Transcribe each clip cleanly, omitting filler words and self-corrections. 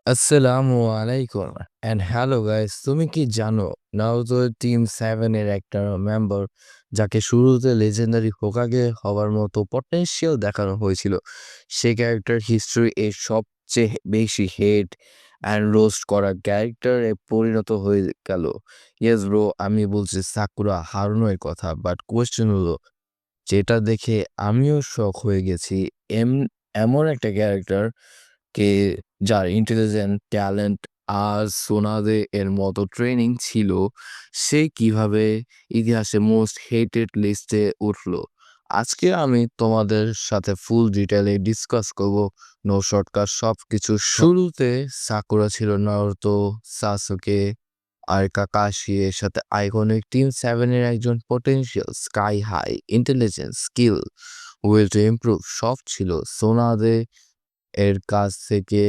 আসসালামু আলাইকুম and hello guys, তুমি কি জানো নারুতো টিম 7 এর একটা মেম্বার যাকে শুরুতে লেজেন্ডারি হোকাগে হওয়ার মতো পটেনশিয়াল দেখানো হয়েছিল, সে ক্যারেক্টার হিস্ট্রি এর সবচেয়ে বেশি হেট অ্যান্ড রোস্ট করা ক্যারেক্টারে পরিণত হয়ে গেল। ইয়েস ব্রো, আমি বলছি সাকুরা হারুনোর কথা, বাট কোয়েশ্চেন হলো যেটা দেখে আমিও শক হয়ে গেছি। এমন একটা ক্যারেক্টার কে যার ইন্টেলিজেন্ট, ট্যালেন্ট আর সোনাদে এর মতো ট্রেনিং ছিল, সে কিভাবে ইতিহাসে মোস্ট হেটেড লিস্টে উঠলো? আজকে আমি তোমাদের সাথে ফুল ডিটেলে ডিসকাস করব। নো শর্টকাট, সবকিছু। শুরুতে সাকুরা ছিল নারুতো, সাসুকে আর কাকাশি এর সাথে আইকনিক টিম 7 এর একজন potential sky high intelligence, skill, will to improve সব ছিল। সোনাদে এর কাছ থেকে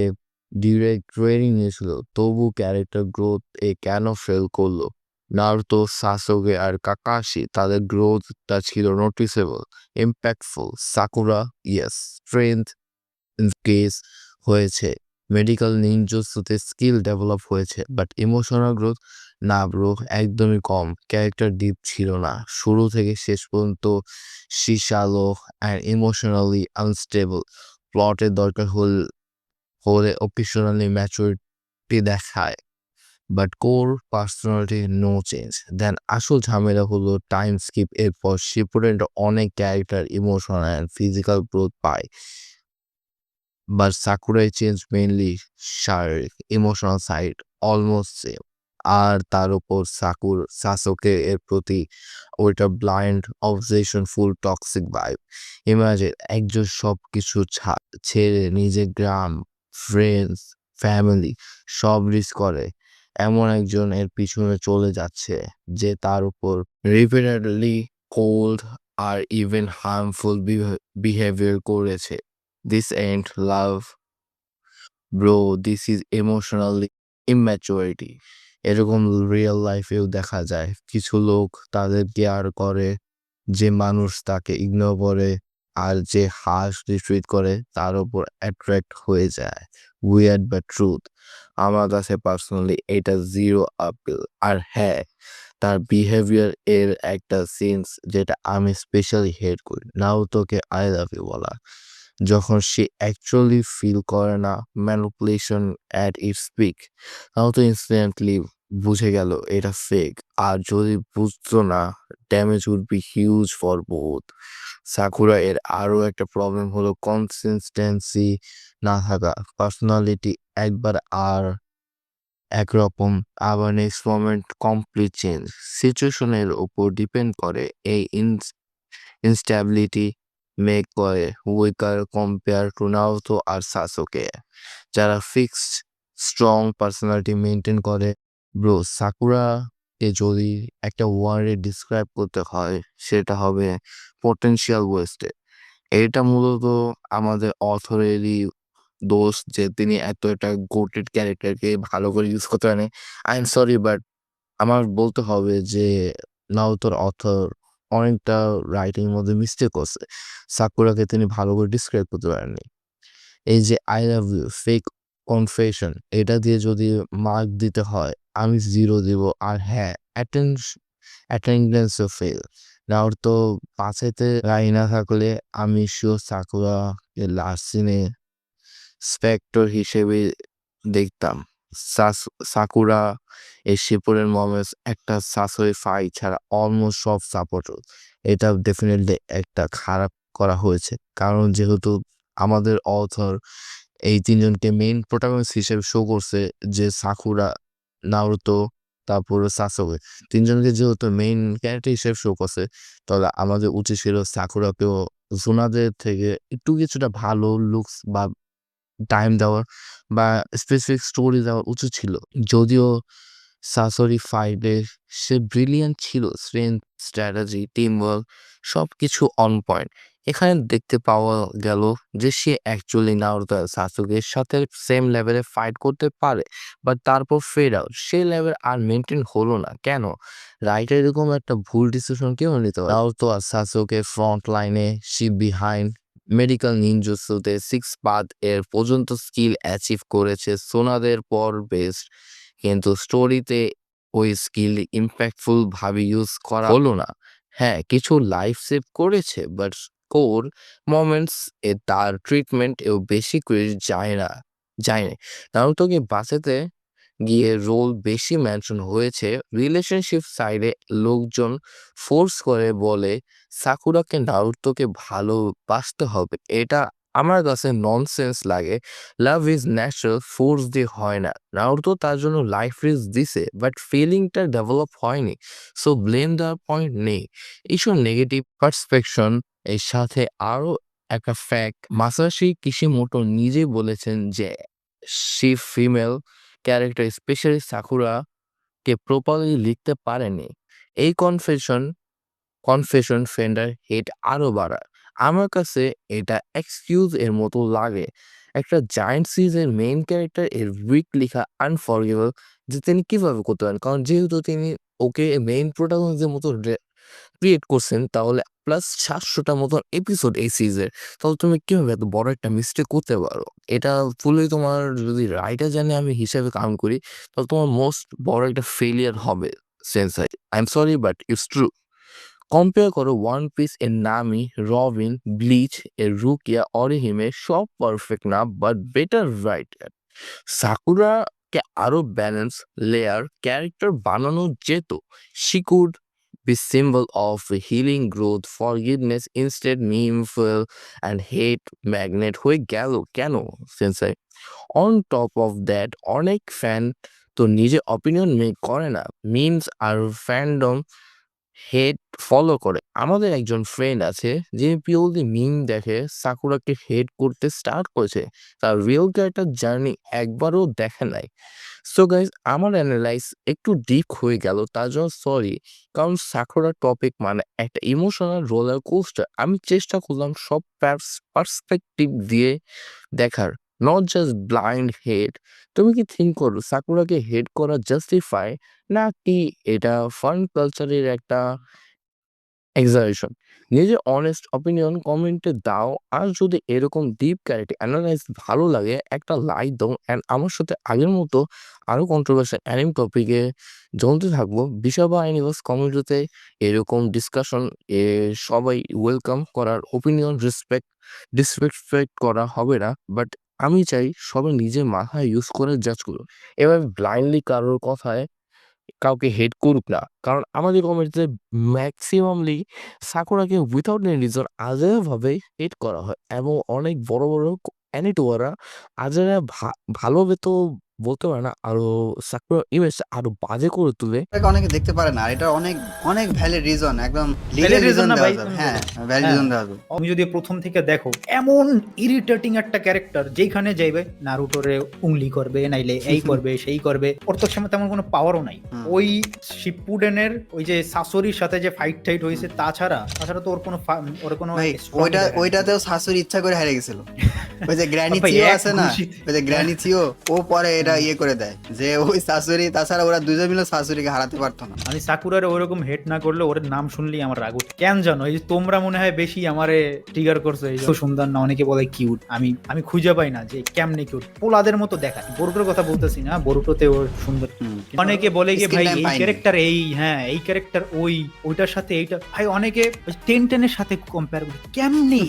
ডিরেক্ট ট্রেনিং নিয়েছিল, তবু ক্যারেক্টার গ্রোথ কেন ফেল করলো? নারুতো, সাসুকে আর কাকাশি তাদের গ্রোথটা ছিল noticeable, impactful. Sakura, yes, strength case হয়েছে, মেডিকেল নিনজুৎসুতে স্কিল ডেভেলপ হয়েছে, বাট ইমোশনাল গ্রোথ না ব্রো, একদমই কম। ক্যারেক্টার ডিপ ছিল না শুরু থেকে শেষ পর্যন্ত, সিসালো অ্যান্ড ইমোশনালি আনস্টেবল। প্লটের দরকার হলে অকেশনালি ম্যাচুরিটি দেখায়, but core personality no change. Then আসল ঝামেলা হলো টাইম স্কিপ। এরপর শিপুরেন্ট অনেক character emotional and physical growth পায়, বাট সাকুরাই চেঞ্জ মেইনলি শারীরিক, ইমোশনাল সাইড অলমোস্ট সেম। আর তার উপর সাসোকে এর প্রতি ওইটা blind obsession, full toxic vibe. Imagine একজন সব কিছু ছেড়ে নিজের গ্রাম, ফ্রেন্ডস, ফ্যামিলি সব রিস্ক করে এমন একজন এর পিছনে চলে যাচ্ছে, যে তার উপর রিপিটেডলি কোল্ড আর ইভেন হার্মফুল বিহেভিয়ার করেছে। This ain't love, bro. This is emotionally immaturity. এরকম রিয়েল লাইফেও দেখা যায়। কিছু লোক তাদের কেয়ার করে, যে মানুষ তাকে ইগনোর করে আর যে হার্শলি ট্রিট করে তার উপর অ্যাট্রাক্ট হয়ে যায়। উইয়ার্ড বাট ট্রুথ, আমার কাছে পার্সোনালি এটা জিরো আপিল। আর হ্যাঁ, তার বিহেভিয়ার এর একটা সেন্স যেটা আমি স্পেশালি হেট করি, নাও তোকে আই লাভ ইউ বলা যখন সে অ্যাকচুয়ালি ফিল করে না, ম্যানিপুলেশন অ্যাট ইটস পিক। তাও তো ইনস্ট্যান্টলি বুঝে গেল এটা ফেক, আর যদি বুঝতো না, damage would be huge for both. Sakura এর আরও একটা প্রবলেম হলো কনসিস্টেন্সি না থাকা। পার্সোনালিটি একবার আর একরকম, আবার নেক্সট মোমেন্ট কমপ্লিট চেঞ্জ। সিচুয়েশনের উপর ডিপেন্ড করে। এই ইনস্ট্যাবিলিটি মেক করে উইকার কম্পেয়ার টু নারুতো আর সাসুকে, যারা ফিক্সড স্ট্রং পার্সোনালিটি মেনটেন করে। ব্রো, সাকুরাকে যদি একটা ওয়ার্ডে ডিসক্রাইব করতে হয়, সেটা হবে পটেনশিয়াল ওয়েস্টেড। এটা মূলত আমাদের অথরেরই দোষ যে তিনি এত একটা গোটেড ক্যারেক্টারকে ভালো করে ইউজ করতে পারেনি। আই এম সরি, বাট আমার বলতে হবে যে নারুতোর অথর অনেকটা রাইটিং এর মধ্যে মিস্টেক করছে। সাকুরাকে তিনি ভালো করে ডিসক্রাইব করতে পারেননি। এই যে I love you fake confession, এটা দিয়ে যদি মার্ক দিতে হয়, আমি 0 দিব। আর হ্যাঁ, অ্যাটেন্ডেন্সও ফেল। নারুতো পাছাইতে রাজি না থাকলে আমি শিওর সাকুরাকে লাস্ট সিনে স্পেক্টর হিসেবে দেখতাম। সাকুরা এই শিপুরের মোমেন্টস একটা সাসোই ফাইট ছাড়া অলমোস্ট সব সাপোর্টার। এটা ডেফিনেটলি একটা খারাপ করা হয়েছে, কারণ যেহেতু আমাদের অথর এই ৩ জনকে মেইন প্রোটাগনিস্ট হিসেবে শো করছে, যে সাকুরা, নারুতো, তারপরে সাসুকে, ৩ জনকে যেহেতু মেইন ক্যারেক্টার হিসেবে শো করছে, তাহলে আমাদের উচিত ছিল সাকুরাকেও জুনাদের থেকে একটু কিছুটা ভালো লুকস বা টাইম দেওয়ার বা স্পেসিফিক স্টোরি দেওয়া উচিত ছিল। যদিও সাসরি ফাইটে সে ব্রিলিয়ান্ট ছিল, স্ট্রেংথ, স্ট্র্যাটেজি, টিমওয়ার্ক সবকিছু অন পয়েন্ট। এখানে দেখতে পাওয়া গেল যে সে অ্যাকচুয়ালি নারুতো আর সাসুকের সাথে সেম লেভেলে ফাইট করতে পারে, বাট তারপর ফেড আউট, সেই লেভেল আর মেনটেন হলো না কেন? রাইটার এরকম একটা ভুল ডিসিশন কেউ নিতে পারে? নারুতো আর সাসুকে ফ্রন্ট লাইনে, সে বিহাইন্ড, মেডিকেল নিনজুৎসুতে 6 পাথ এর পর্যন্ত স্কিল অ্যাচিভ করেছে সোনাদের পর বেস্ট, কিন্তু স্টোরিতে ওই স্কিল ইম্প্যাক্টফুল ভাবে ইউজ করা হলো না। হ্যাঁ, কিছু লাইফ সেভ করেছে, বাট কোর মোমেন্টস এ তার ট্রিটমেন্ট এও বেশি করে যায়নি। নারুতোকে বাঁচাতে গিয়ে রোল বেশি মেনশন হয়েছে। রিলেশনশিপ সাইডে লোকজন ফোর্স করে বলে সাকুরাকে নারুতোকে ভালোবাসতে হবে, এটা আমার কাছে ননসেন্স লাগে। লাভ ইজ ন্যাচারাল, ফোর্স দিয়ে হয় না। নারুতো তার জন্য লাইফ রিস্ক দিছে, বাট ফিলিংটা ডেভেলপ হয়নি, সো ব্লেম দেওয়ার পয়েন্ট নেই। এইসব নেগেটিভ পার্সপেকশন এর সাথে আরো একটা ফ্যাক্ট, মাসাশি কিশিমোটো নিজেই বলেছেন যে সে ফিমেল ক্যারেক্টার স্পেশালি সাকুরাকে প্রপারলি লিখতে পারেনি। এই কনফেশন ফ্রেন্ডের হেট আরো বাড়ায়। আমার কাছে এটা এক্সকিউজ এর মতো লাগে। একটা জায়ান্ট সিরিজের মেইন ক্যারেক্টার এর উইক লেখা আনফরগিভেবল, যে তিনি কিভাবে করতে পারেন, কারণ যেহেতু তিনি ওকে মেইন প্রোটাগনিস্টের মতো ক্রিয়েট করছেন, তাহলে প্লাস 700টা মতো এপিসোড এই সিরিজের, তাহলে তুমি কিভাবে এত বড় একটা মিস্টেক করতে পারো? এটা ফুললি তোমার, যদি রাইটার জানে আমি হিসাবে কাউন্ট করি, তাহলে তোমার মোস্ট বড় একটা ফেলিয়ার হবে sensei. I am sorry but it's true. Compare করো ওয়ান পিস এর নামি, রবিন, ব্লিচ এর রুকিয়া, অরিহিমে, সব পারফেক্ট না, বাট বেটার রাইটার। সাকুরাকে আরো ব্যালেন্স লেয়ার ক্যারেক্টার বানানো যেত। She could be symbol of healing, growth, forgiveness, instead meme fuel and hate magnet হয়ে গেল কেন sensei? On top of that, অনেক ফ্যান তো নিজে অপিনিয়ন মেক করে না, মিমস আর ফ্যান্ডম হেট ফলো করে। আমাদের একজন ফ্রেন্ড আছে যে পিওরলি মিম দেখে সাকুরাকে হেট করতে স্টার্ট করেছে, তার রিয়েল ক্যারেক্টার জার্নি একবারও দেখে নাই। সো গাইজ, আমার অ্যানালাইজ একটু ডিপ হয়ে গেল, তার জন্য সরি। কারণ সাকুরা টপিক মানে একটা ইমোশনাল রোলার কোস্টার। আমি চেষ্টা করলাম সব পার্সপেক্টিভ দিয়ে দেখার, নট জাস্ট ব্লাইন্ড হেট। তুমি কি থিঙ্ক করো সাকুরাকে হেট করা জাস্টিফাই, নাকি এটা ফান কালচারের একটা এক্সারেশন? নিজের অনেস্ট অপিনিয়ন কমেন্টে দাও। আর যদি এরকম ডিপ ক্যারেক্টার অ্যানালাইজ ভালো লাগে, একটা লাইক দাও। অ্যান্ড আমার সাথে আগের মতো আরও কন্ট্রোভার্সিয়াল অ্যানিম টপিকে জ্বলতে থাকবো। বিষয় বা অ্যানিভার্স কমিউনিটিতে এরকম ডিসকাশন সবাই ওয়েলকাম করার, ওপিনিয়ন ডিসরেসপেক্ট করা হবে না। বাট আমি চাই সবাই নিজের মাথায় ইউজ করে জাজ করুন, এভাবে ব্লাইন্ডলি কারোর কথায় কাউকে হেট করুক না। কারণ আমাদের কমিউনিটিতে ম্যাক্সিমামলি সাকুরাকে উইথাউট এনি রিজন আজেভাবে হেট করা হয়, এবং অনেক বড় বড় অ্যানিটোয়ারা আজেরা ভালোভাবে তো বলতে পারে না, আরো সাকুরা ইমেজটা আরো বাজে করে তুলে। এটাকে অনেকে দেখতে পারে না, আর এটা অনেক অনেক ভ্যালিড রিজন, একদম লিগ্যাল ভ্যালিড রিজন রিজন না দেওয়া ভাই, যাবে। তুমি হ্যাঁ, বলো। ভ্যালিড হ্যাঁ, রিজন দেওয়া যাবে। তুমি যদি প্রথম থেকে দেখো, এমন ইরিটেটিং একটা ক্যারেক্টার, যেখানে যাইবে নারুটোরে উংলি করবে, নাইলে এই করবে সেই করবে, ওর তো সময় তেমন কোনো পাওয়ারও নাই। হুম। ওই শিপুডেনের ওই যে সাসরির সাথে যে ফাইট টাইট হয়েছে, তাছাড়া তো ওর কোনো ওর কোনো ভাই strong জায়গা নেই। ওইটাতেও শাশুড়ি ইচ্ছা করে হারিয়ে গেছিল। ওই যে গ্র্যানি ভাই, চিও এক আছে না, ঘুষি- ওই যে গ্র্যানি চিও, ও পরে এটা ইয়ে করে দেয় যে ওই শাশুড়ি, তাছাড়া ওরা দুজন মিলে শাশুড়িকে হারাতে পারতো না। আমি সাকুরারে ওরকম হেট না করলে, ওর নাম শুনলেই আমার রাগ উঠে। কেন জানো, এই যে তোমরা মনে হয় বেশি আমারে ট্রিগার করছো। এই যে সুন্দর না, অনেকে বলে কিউট, আমি খুঁজে পাই না যে কেমনে কিউট। পোলাদের মতো দেখায়। বরুটোর কথা বলতেছি না, বরুটোতে ওর সুন্দর। অনেকে বলে যে Screen ভাই time এই পায়নি। ক্যারেক্টার এই, হ্যাঁ এই ক্যারেক্টার ওইটার সাথে এইটা। ভাই অনেকে 10-10 সাথে কম্পেয়ার করে, কেমনি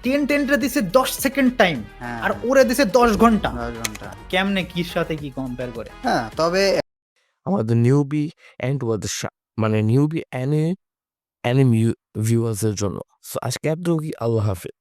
10-10টা দিছে 10 সেকেন্ড টাইম, হ্যাঁ, আর ওরে দিছে 10 ঘন্টা। 10 ঘন্টা। কেমনে কির সাথে কি কম্পেয়ার করে? হ্যাঁ, তবে আমাদের নিউবি অ্যান্ড মানে নিউবি অ্যানিমি ভিউয়ার্সের জন্য। সো আজকে এত কি, আল্লাহ হাফেজ।